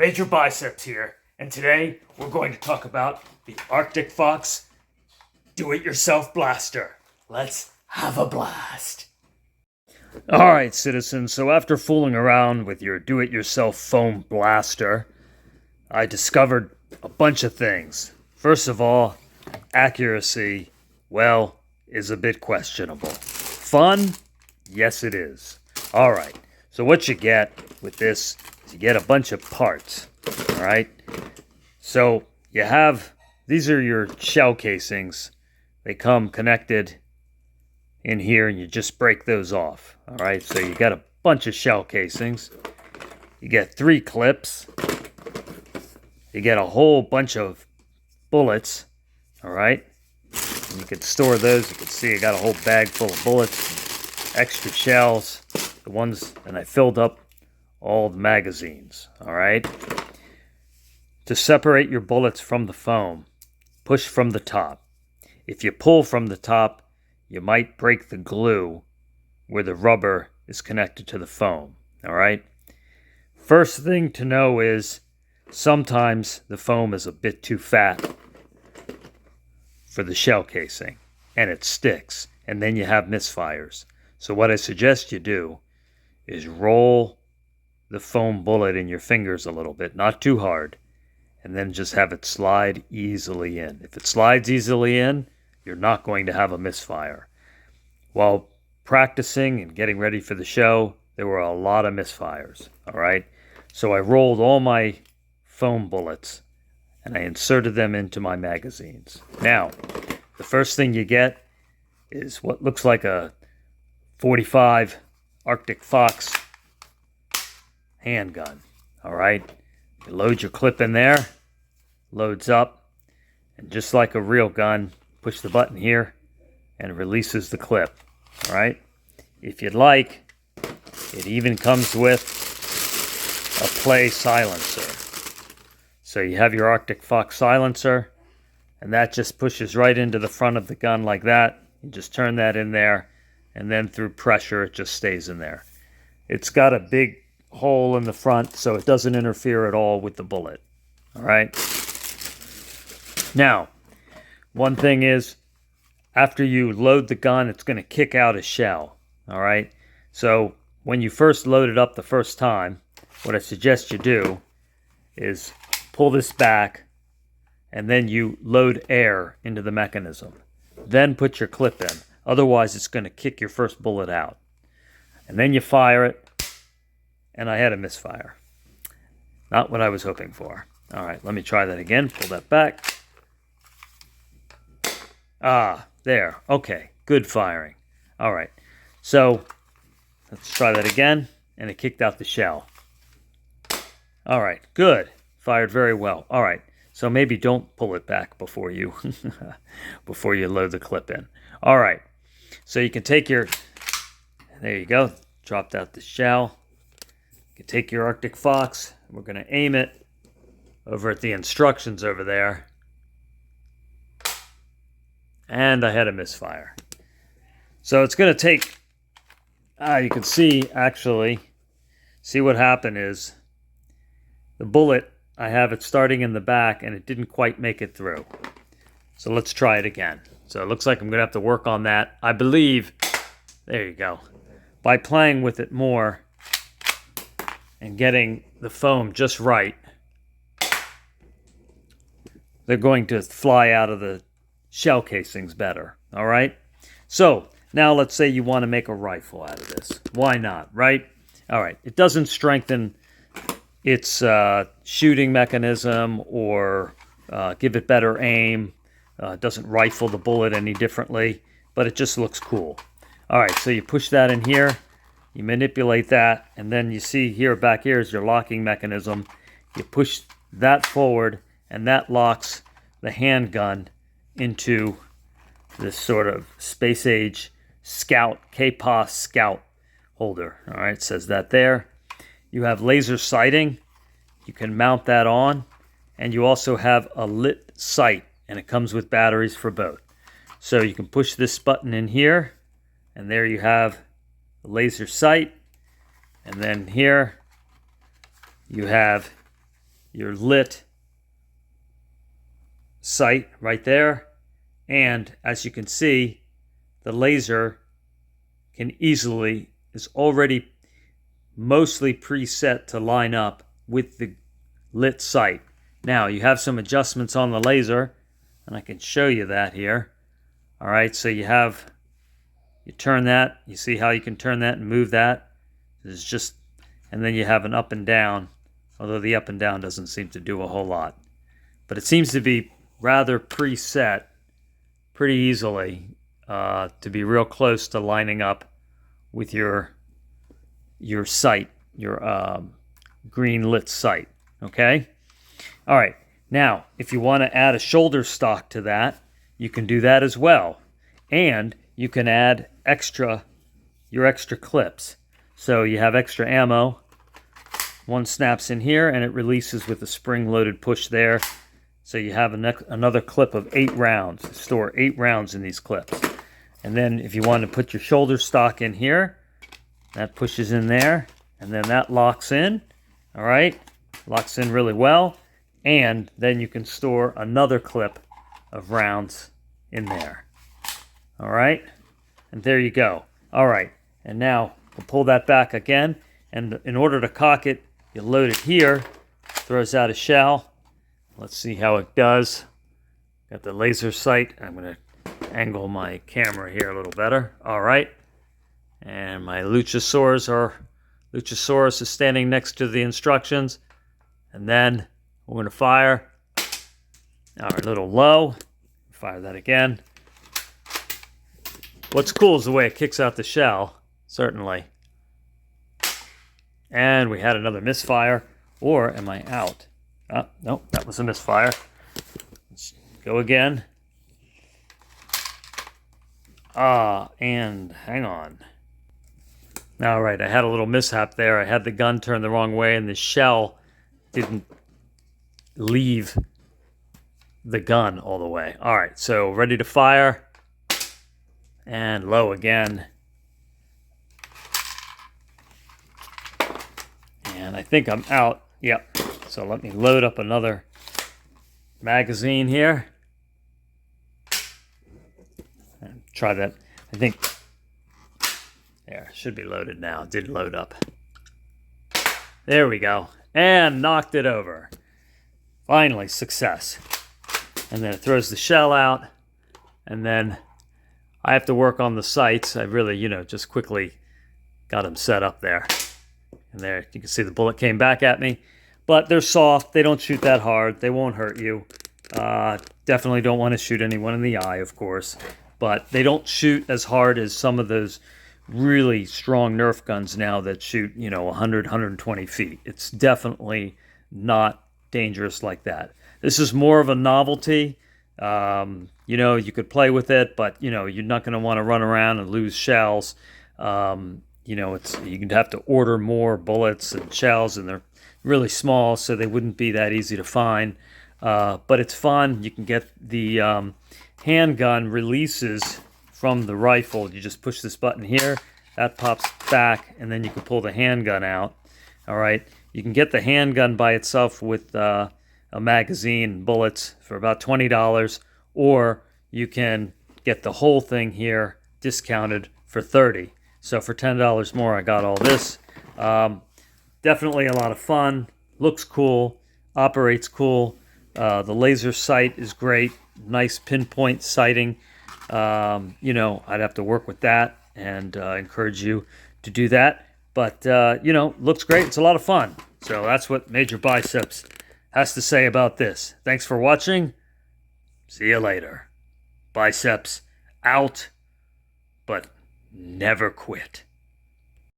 Major Biceps here, and today we're going to talk about the Arctic Fox Do-It-Yourself Blaster. Let's have a blast. Alright, citizens, so after fooling around with your do-it-yourself foam blaster, I discovered a bunch of things. First of all, accuracy, well, is a bit questionable. Fun? Yes, it is. Alright, so what you get with this is you get a bunch of parts. Alright, so you have, these are your shell casings. They come connected in here and you just break those off. Alright, so you got a bunch of shell casings. You get 3 clips. You get a whole bunch of bullets. Alright, and you can store those. You can see I got a whole bag full of bullets, extra shells, the ones, and I filled up all the magazines. Alright, to separate your bullets from the foam, push from the top. If you pull from the top, you might break the glue where the rubber is connected to the foam. Alright, first thing to know is sometimes the foam is a bit too fat for the shell casing and it sticks, and then you have misfires. So what I suggest you do is roll the foam bullet in your fingers a little bit, not too hard, and then just have it slide easily in. If it slides easily in, you're not going to have a misfire. While practicing and getting ready for the show, there were a lot of misfires. Alright, so I rolled all my foam bullets and I inserted them into my magazines. Now, the first thing you get is what looks like a 45 Arctic Fox handgun. Alright, you load your clip in there, loads up, and just like a real gun, push the button here and it releases the clip. Alright, if you'd like, it even comes with a play silencer. So you have your Arctic Fox silencer, and that just pushes right into the front of the gun like that. You just turn that in there, and then through pressure it just stays in there. It's got a big hole in the front so it doesn't interfere at all with the bullet. Alright, now one thing is, after you load the gun, it's going to kick out a shell. Alright, so when you first load it up the first time, what I suggest you do is pull this back and then you load air into the mechanism. Then put your clip in. Otherwise it's going to kick your first bullet out. And then you fire it, and I had a misfire. Not what I was hoping for. Alright, let me try that again. Pull that back. Ah, there. Okay, good firing. Alright, so let's try that again, and it kicked out the shell. Alright, good. Fired very well. Alright, so maybe don't pull it back before you before you load the clip in. Alright, so you can take your, there you go, dropped out the shell. You can take your Arctic Fox, and we're going to aim it over at the instructions over there. And I had a misfire. So it's going to take, you can see, actually, see what happened is the bullet, I have it starting in the back and it didn't quite make it through. So let's try it again. So it looks like I'm going to have to work on that. I believe, there you go, by playing with it more and getting the foam just right, they're going to fly out of the shell casings better. Alright, so now let's say you want to make a rifle out of this. Why not, right? Alright, it doesn't strengthen its shooting mechanism or give it better aim. It doesn't rifle the bullet any differently, but it just looks cool. Alright, so you push that in here, you manipulate that, and then you see here, back here is your locking mechanism. You push that forward, and that locks the handgun into this sort of space age Scout, KPOS Scout holder. Alright, it says that there. You have laser sighting. You can mount that on. And you also have a lit sight, and it comes with batteries for both. So you can push this button in here, and there you have the laser sight. And then here you have your lit sight right there. And as you can see, the laser is already mostly preset to line up with the lit sight. Now you have some adjustments on the laser, and I can show you that here. All right, so you turn that. You see how you can turn that and move that. It's just, and then you have an up and down, although the up and down doesn't seem to do a whole lot. But it seems to be rather preset pretty easily to be real close to lining up with your sight, your green lit sight. Okay? All right. Now, if you want to add a shoulder stock to that, you can do that as well. And you can add your extra clips. So you have extra ammo. One snaps in here and it releases with a spring-loaded push there. So you have another clip of 8 rounds. Store 8 rounds in these clips. And then if you want to put your shoulder stock in here, that pushes in there, and then that locks in. All right, locks in really well. And then you can store another clip of rounds in there. All right, and there you go. All right, and now we'll pull that back again. And in order to cock it, you load it here, throws out a shell. Let's see how it does. Got the laser sight. I'm going to angle my camera here a little better. All right. And my Luchasaurus is standing next to the instructions. And then we're going to fire. All right, a little low. Fire that again. What's cool is the way it kicks out the shell, certainly. And we had another misfire. Or am I out? Oh, nope, that was a misfire. Let's go again. And hang on. All right, I had a little mishap there. I had the gun turned the wrong way, and the shell didn't leave the gun all the way. All right, so ready to fire. And low again. And I think I'm out. Yep. So let me load up another magazine here. And try that. I think there, should be loaded now. It did load up. There we go. And knocked it over. Finally, success. And then it throws the shell out. And then I have to work on the sights. I really, just quickly got them set up there. And there, you can see the bullet came back at me. But they're soft. They don't shoot that hard. They won't hurt you. Definitely don't want to shoot anyone in the eye, of course. But they don't shoot as hard as some of those really strong Nerf guns now that shoot, 100, 120 feet. It's definitely not dangerous like that. This is more of a novelty. You could play with it, but, you're not going to want to run around and lose shells. You'd have to order more bullets and shells, and they're really small, so they wouldn't be that easy to find. But it's fun. You can get the handgun releases from the rifle. You just push this button here, that pops back, and then you can pull the handgun out. All right. You can get the handgun by itself with a magazine and bullets for about $20, or you can get the whole thing here discounted for $30. So for $10 more, I got all this. Definitely a lot of fun. Looks cool. Operates cool. The laser sight is great. Nice pinpoint sighting. I'd have to work with that and encourage you to do that. But, looks great. It's a lot of fun. So that's what Major Biceps has to say about this. Thanks for watching. See you later. Biceps out, but never quit.